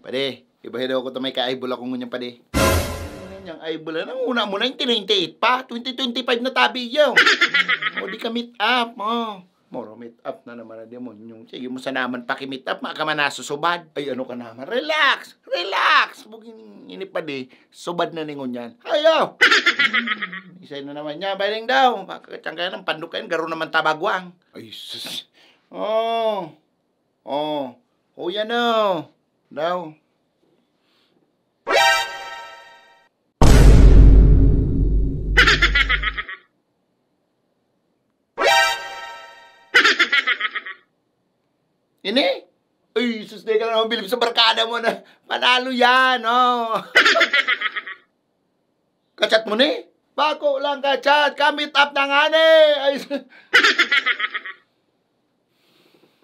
Pade, ibahin daw ako ito may ka-eyeball ako ngunyan, pade. Yung eyeball, ang una mo na yung 98 pa. 2025 na tabi yun. O, di ka meet up, mo. Moro, meet up na naman na demonyong. Sige mo sa naman paki-meet up, maka man nasusubad. Ay, ano ka naman? Relax! Relax! Bugin ini pade, subad na ningon yan. Ayaw! Isay na naman niya, baling daw. Kakachang kaya ng pandukain, garo naman tabagwang. Ay, sus. Oh. Oh. Oh, yan o. Daw. Ini? Ay, sus, di ka na mabilib sa barkada mo na. Panalo yan, oh. Kachat mo ni? Bako lang kachat. Kamit up na nga ni. Ay,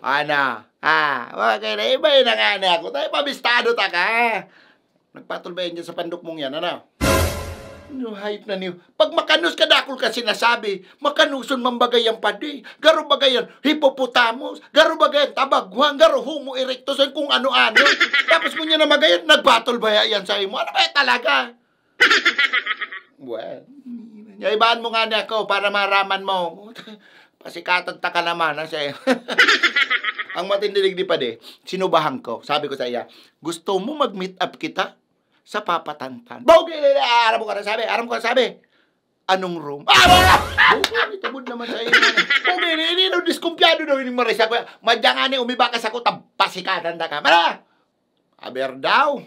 ana. Okay na. Iba yun na nga ni ako. Tayo pabistado ta ka. Nagpatulbayin dyan sa pandok mong yan, ano? No, hype na niyo. Pag makanos ka dakol ka sinasabi, makanuson mambagayan padi. Garo bagayan hippopotamus, garo bagayan tabagwang, garo homo erectus, kung ano-ano. Tapos mo niya na magayan, nagbattle ba yan sa imo? Ano ba talaga? Well, yaibaan mo nga niya ako para maraman mo. Pasikatan ta ka naman, ha, siya. Ang matindilig di pade, sinubahan ko. Sabi ko sa iya, gusto mo mag-meet up kita? Sa papatantan. Bogi! Aram ko na sabi. Aram ko na sabi. Anong room? Bogi, tabod naman sa iyo. Bogi, hindi no, diskumpyado daw yung marisa ko. Madyangani, umibakas ako, pasikatan na ka. Mara! Aber daw.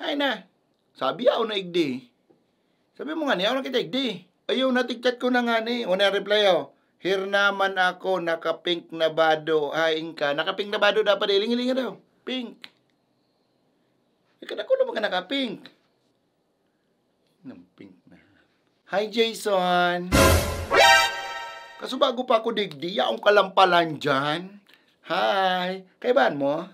Ay na. Sabi ako na igdi. Sabi mo nga niya, ako na kita igdi. Ayaw, natigchat ko na nga ni. O na-reply ako. Here naman ako, naka-pink na bado. Haing ka. Naka-pink na bado dapat. Iling-iling daw. Pink. Ikan ako naman ka naka-pink. Nang pink na. Hi, Jason. Kaso bago pa ako digdi, yaong kalampalan dyan. Hi. Kaibaan mo?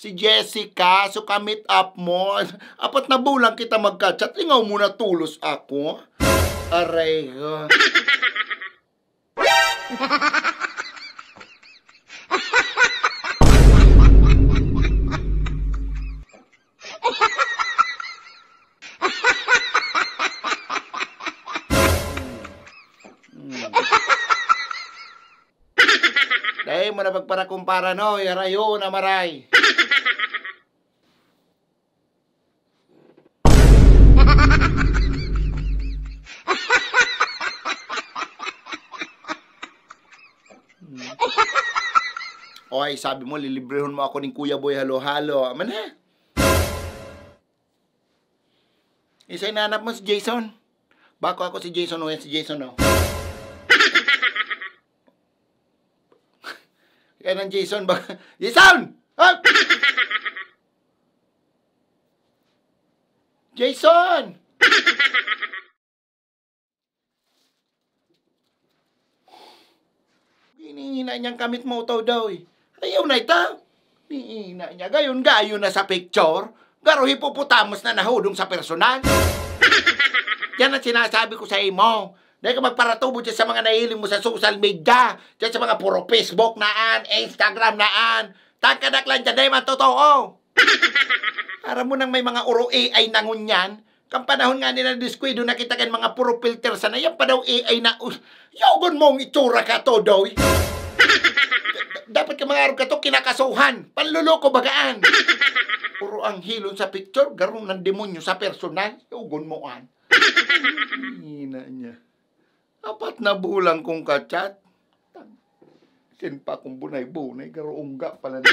Si Jessica, so ka-meet up mo. Apat na bulang kita magka-chat. Lingaw muna tulos ako. Aray ko. Dahil mo na pagparakumpara, no? Yarayo na maray. Oy, sabi mo, lilibrehon mo ako ng Kuya Boy halo-halo. Aman ha? Isa'y nanap mo si Jason. Bako ako si Jason, o yan si Jason, o. Kaya ng Jason, baka... Jason! Ah! Jason! Hinihina niyang kamit mo ito daw eh. Ayaw na ito. Hinihina niya. Gayon na sa picture. Garo hippopotamus na nahudong sa personal. Yan ang sinasabi ko sa imo. Dahil ka magparatubo dyan sa mga nahiling mo sa social media. Dyan sa mga puro Facebook naan, Instagram naan. Tagkadak lang dyan, dahil man totoo. Para mo nang may mga uro AI na ngunyan. Kang panahon nga nila diskwido nakita kan mga puro filter sana. Yan pa daw AI na... Yawan mong itsura ka to, doy. Dapat ka mga araw ka to kinakasuhan. Panluloko bagaan. Puro ang hilon sa picture. Garong ng demonyo sa personal. Yawan mo an. Hina niya. 4 na bulang kong kachat. Sin pa kong bunay-bunay. Garo ungga pala nito.